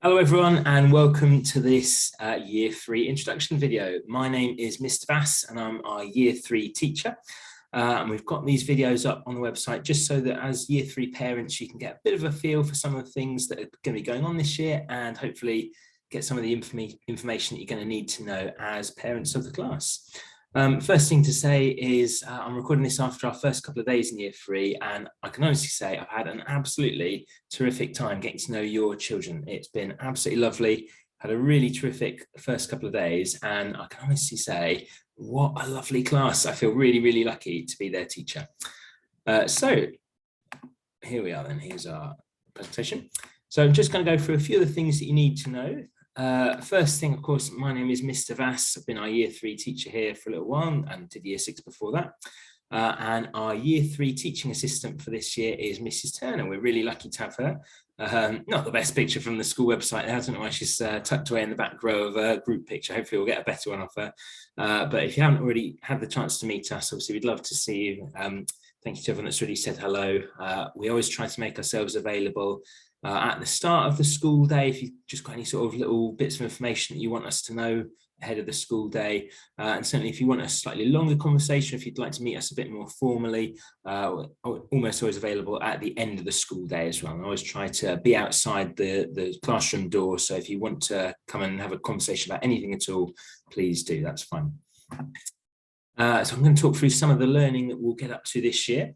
Hello everyone and welcome to this Year 3 introduction video. My name is Mr. Vass and I'm our Year 3 teacher. And we've got these videos up on the website just so that as Year 3 parents you can get a bit of a feel for some of the things that are going to be going on this year and hopefully get some of the information that you're going to need to know as parents of the class. First thing to say is I'm recording this after our first couple of days in Year 3 and I can honestly say I've had an absolutely terrific time getting to know your children. It's been absolutely lovely, had a really terrific first couple of days and I can honestly say what a lovely class. I feel really lucky to be their teacher. So here we are then, here's our presentation. So I'm just going to go through a few of the things that you need to know. First thing, of course, my name is Mr. Vass. I've been our Year 3 teacher here for a little while and did Year 6 before that. And our Year 3 teaching assistant for this year is Mrs. Turner. We're really lucky to have her. Not the best picture from the school website. I don't know why she's tucked away in the back row of a group picture. Hopefully we'll get a better one off her. But if you haven't already had the chance to meet us, obviously we'd love to see you. Thank you to everyone that's already said hello. We always try to make ourselves available at the start of the school day, if you've just got any sort of little bits of information that you want us to know ahead of the school day. And certainly if you want a slightly longer conversation, if you'd like to meet us a bit more formally, almost always available at the end of the school day as well. I always try to be outside the classroom door. So if you want to come and have a conversation about anything at all, please do, that's fine. So I'm going to talk through some of the learning that we'll get up to this year.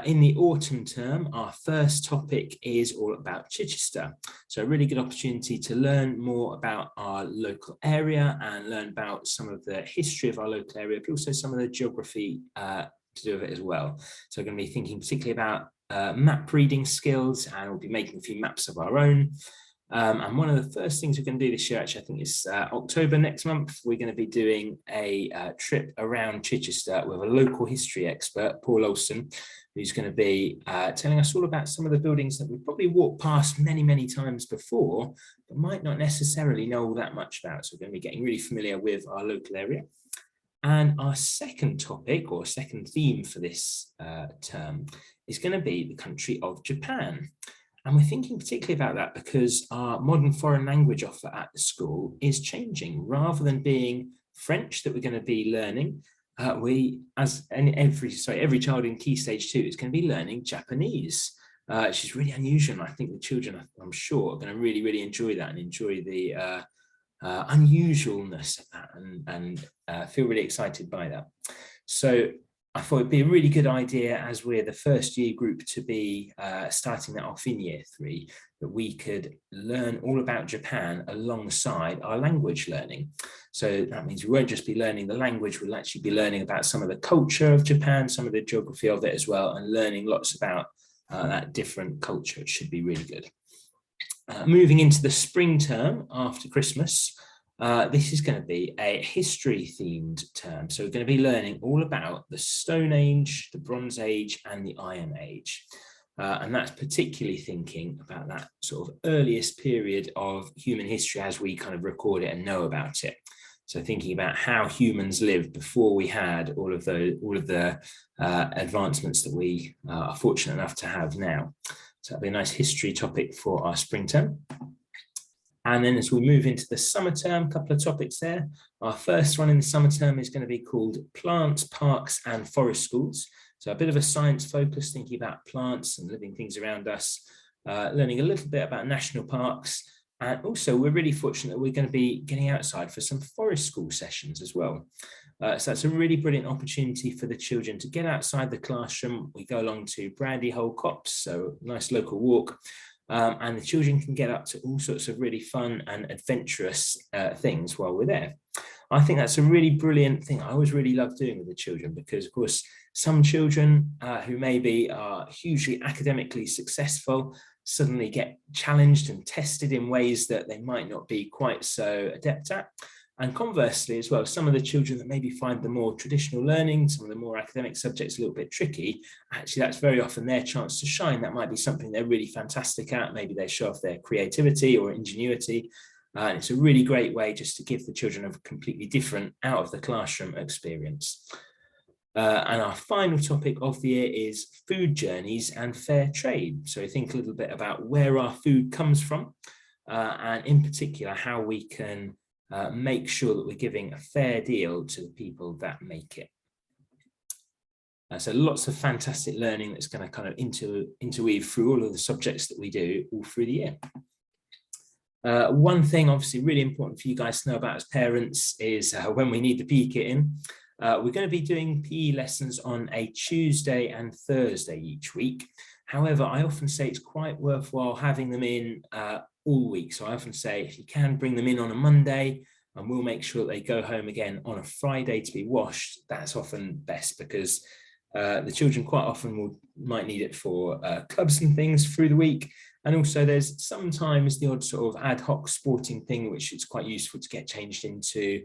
In the autumn term, our first topic is all about Chichester. So a really good opportunity to learn more about our local area and learn about some of the history of our local area, but also some of the geography to do with it as well. So we're going to be thinking particularly about map reading skills, and we'll be making a few maps of our own. And one of the first things we're going to do this year, actually, I think it's October next month, we're going to be doing a trip around Chichester with a local history expert, Paul Olsen, who's going to be telling us all about some of the buildings that we've probably walked past many times before, but might not necessarily know all that much about. So we're going to be getting really familiar with our local area. And our second topic or second theme for this term is going to be the country of Japan. And we're thinking particularly about that because our modern foreign language offer at the school is changing. Rather than being French that we're going to be learning, every child in Key Stage 2 is going to be learning Japanese, which is really unusual. And I think the children, I'm sure, are going to really enjoy that and enjoy the unusualness of that and feel really excited by that. So I thought it'd be a really good idea, as we're the first year group to be starting that off in Year 3, that we could learn all about Japan alongside our language learning. So that means we won't just be learning the language, we'll actually be learning about some of the culture of Japan, some of the geography of it as well, and learning lots about that different culture. It should be really good. Moving into the spring term after Christmas, this is going to be a history themed term. So we're going to be learning all about the Stone Age, the Bronze Age and the Iron Age. And that's particularly thinking about that sort of earliest period of human history as we kind of record it and know about it. So thinking about how humans lived before we had all of the advancements that we are fortunate enough to have now. So that'll be a nice history topic for our spring term. And then as we move into the summer term, a couple of topics there. Our first one in the summer term is going to be called Plants, Parks and Forest Schools. So a bit of a science focus, thinking about plants and living things around us, learning a little bit about national parks. And also we're really fortunate that we're going to be getting outside for some forest school sessions as well. So that's a really brilliant opportunity for the children to get outside the classroom. We go along to Brandy Hole Copse, so nice local walk. And the children can get up to all sorts of really fun and adventurous things while we're there. I think that's a really brilliant thing. I always really love doing with the children because, of course, some children who maybe are hugely academically successful suddenly get challenged and tested in ways that they might not be quite so adept at. And conversely as well, some of the children that maybe find the more traditional learning, some of the more academic subjects a little bit tricky, actually that's very often their chance to shine. That might be something they're really fantastic at. Maybe they show off their creativity or ingenuity. And it's a really great way just to give the children a completely different out of the classroom experience. And our final topic of the year is food journeys and fair trade. So think a little bit about where our food comes from. and in particular how we can make sure that we're giving a fair deal to the people that make it. So lots of fantastic learning that's going to kind of interweave through all of the subjects that we do all through the year. One thing obviously really important for you guys to know about as parents is when we need the PE kit in. We're going to be doing PE lessons on a Tuesday and Thursday each week. However, I often say it's quite worthwhile having them in all week. So I often say if you can bring them in on a Monday, and we'll make sure that they go home again on a Friday to be washed. That's often best because the children quite often might need it for clubs and things through the week. And also there's sometimes the odd sort of ad hoc sporting thing, which is quite useful to get changed into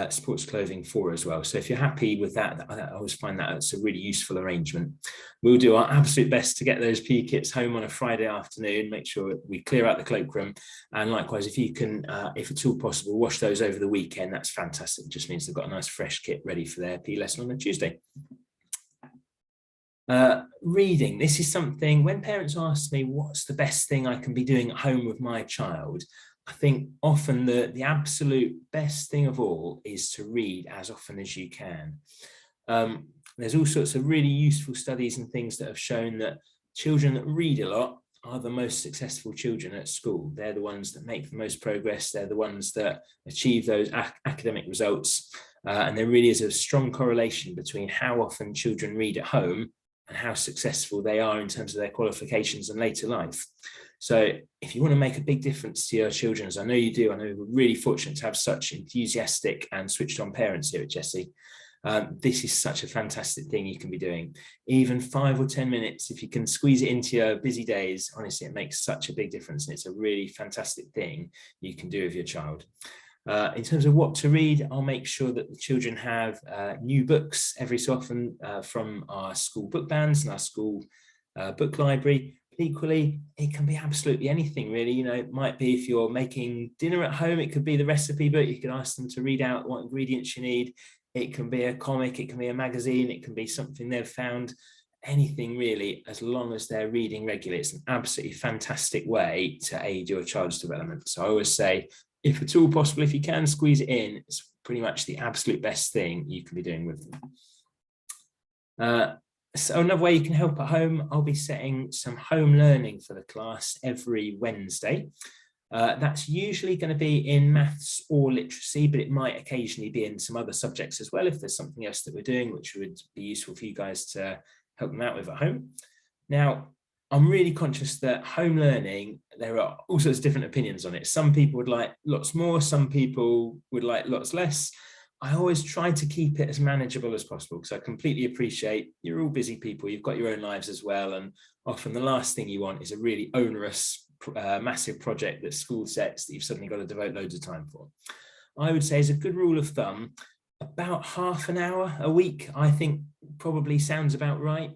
sports clothing for as well. So if you're happy with that, I always find that it's a really useful arrangement. We'll do our absolute best to get those PE kits home on a Friday afternoon, make sure we clear out the cloakroom. And likewise, if you can, if at all possible, wash those over the weekend, that's fantastic. It just means they've got a nice fresh kit ready for their PE lesson on a Tuesday. Reading. This is something when parents ask me what's the best thing I can be doing at home with my child, I think often the absolute best thing of all is to read as often as you can. There's all sorts of really useful studies and things that have shown that children that read a lot are the most successful children at school. They're the ones that make the most progress. They're the ones that achieve those academic results. And there really is a strong correlation between how often children read at home and how successful they are in terms of their qualifications and later life. So if you want to make a big difference to your children, as I know you do, I know we're really fortunate to have such enthusiastic and switched on parents here at Jessie. This is such a fantastic thing you can be doing. Even 5 or 10 minutes, if you can squeeze it into your busy days, honestly, it makes such a big difference. And it's a really fantastic thing you can do with your child. In terms of what to read, I'll make sure that the children have new books every so often from our school book bands and our school book library. But equally, it can be absolutely anything, really. You know, it might be if you're making dinner at home, it could be the recipe book. You can ask them to read out what ingredients you need. It can be a comic, it can be a magazine, it can be something they've found. Anything really, as long as they're reading regularly. It's an absolutely fantastic way to aid your child's development. So I always say, if at all possible, if you can squeeze it in, it's pretty much the absolute best thing you can be doing with them. So another way you can help at home, I'll be setting some home learning for the class every Wednesday. That's usually going to be in maths or literacy, but it might occasionally be in some other subjects as well if there's something else that we're doing which would be useful for you guys to help them out with at home. Now, I'm really conscious that home learning, there are all sorts of different opinions on it. Some people would like lots more, some people would like lots less. I always try to keep it as manageable as possible because I completely appreciate you're all busy people, you've got your own lives as well, and often the last thing you want is a really onerous, massive project that school sets that you've suddenly got to devote loads of time for. I would say as a good rule of thumb, about half an hour a week, I think probably sounds about right.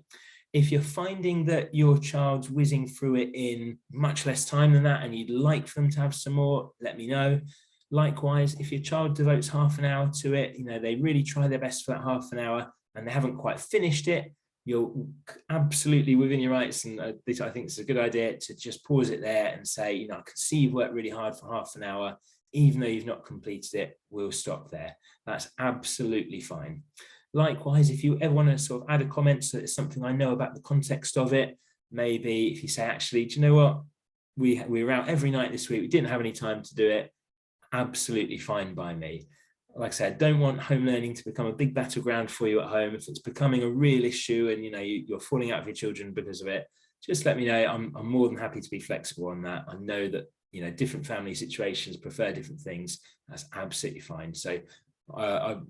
If you're finding that your child's whizzing through it in much less time than that and you'd like for them to have some more, let me know. Likewise, if your child devotes half an hour to it, you know, they really try their best for that half an hour and they haven't quite finished it, you're absolutely within your rights. And I think it's a good idea to just pause it there and say, you know, I can see you've worked really hard for half an hour, even though you've not completed it, we'll stop there. That's absolutely fine. Likewise, if you ever want to sort of add a comment so it's something I know about the context of it, maybe if you say, actually, do you know what? We were out every night this week, we didn't have any time to do it, absolutely fine by me. Like I said, I don't want home learning to become a big battleground for you at home. If it's becoming a real issue and, you know, you're falling out with your children because of it, just let me know. I'm more than happy to be flexible on that. I know that, you know, different family situations prefer different things. That's absolutely fine. So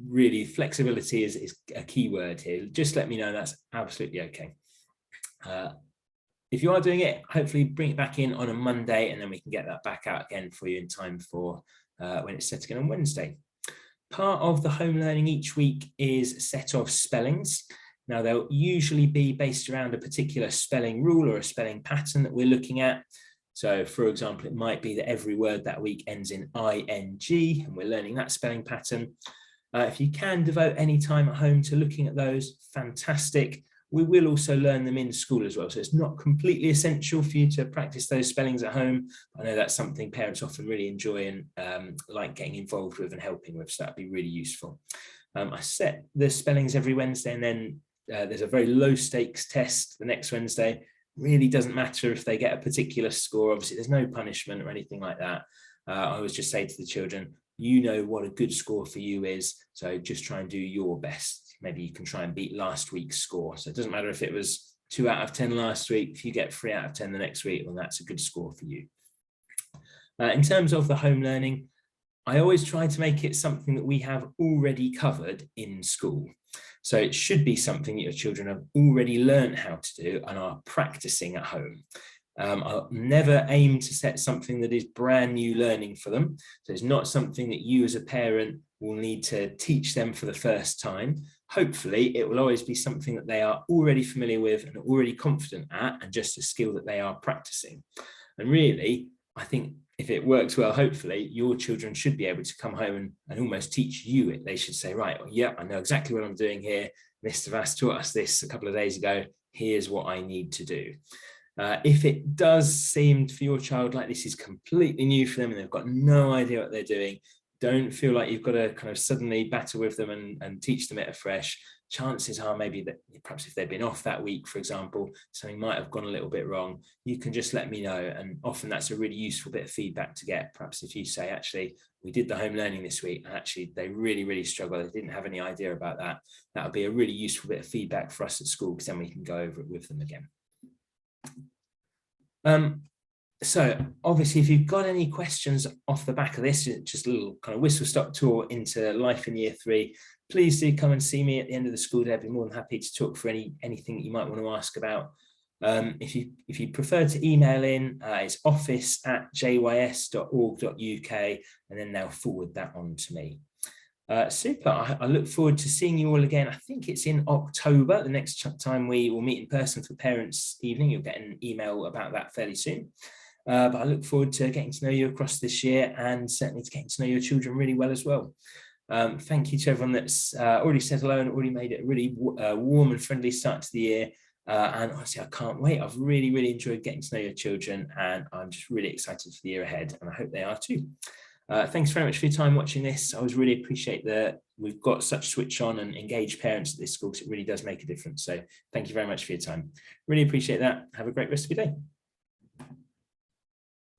really, flexibility is a key word here. Just let me know, that's absolutely okay. If you are doing it, hopefully bring it back in on a Monday and then we can get that back out again for you in time for when it's set again on Wednesday. Part of the home learning each week is a set of spellings. Now, they'll usually be based around a particular spelling rule or a spelling pattern that we're looking at. So, for example, it might be that every word that week ends in ing, and we're learning that spelling pattern. If you can devote any time at home to looking at those, fantastic. we will also learn them in school as well. So it's not completely essential for you to practice those spellings at home. I know that's something parents often really enjoy and like getting involved with and helping with, so that'd be really useful. I set the spellings every Wednesday, and then there's a very low stakes test the next Wednesday. Really doesn't matter if they get a particular score. Obviously, there's no punishment or anything like that. I always just say to the children, you know what a good score for you is, so just try and do your best. Maybe you can try and beat last week's score. So it doesn't matter if it was 2 out of 10 last week. If you get 3 out of 10 the next week, well, that's a good score for you. In terms of the home learning, I always try to make it something that we have already covered in school. So it should be something that your children have already learned how to do and are practicing at home. I'll never aim to set something that is brand new learning for them. So it's not something that you as a parent will need to teach them for the first time. Hopefully, it will always be something that they are already familiar with and already confident at, and just a skill that they are practicing. And really, I think if it works well, hopefully your children should be able to come home and almost teach you it. They should say, right, well, yeah, I know exactly what I'm doing here. Mr. Vass taught us this a couple of days ago. Here's what I need to do. If it does seem for your child like this is completely new for them and they've got no idea what they're doing, don't feel like you've got to kind of suddenly battle with them and teach them it afresh. Chances are maybe that perhaps if they've been off that week, for example, something might have gone a little bit wrong. You can just let me know. And often that's a really useful bit of feedback to get. Perhaps if you say, actually, we did the home learning this week and actually they really, really struggled. They didn't have any idea about that. That would be a really useful bit of feedback for us at school, because then we can go over it with them again. So obviously, if you've got any questions off the back of this, just a little kind of whistle-stop tour into life in year 3, please do come and see me at the end of the school day. I'd be more than happy to talk for anything that you might want to ask about. If you prefer to email in, it's office@jys.org.uk, and then they'll forward that on to me. Super. I look forward to seeing you all again. I think it's in October, the next time we will meet in person for Parents' Evening. You'll get an email about that fairly soon. But I look forward to getting to know you across this year, and certainly to getting to know your children really well as well. Thank you to everyone that's already said hello and already made it a really warm and friendly start to the year. And honestly, I can't wait. I've really, really enjoyed getting to know your children, and I'm just really excited for the year ahead, and I hope they are too. Thanks very much for your time watching this. I always really appreciate that we've got such switch on and engaged parents at this school, because it really does make a difference. So thank you very much for your time. Really appreciate that. Have a great rest of your day.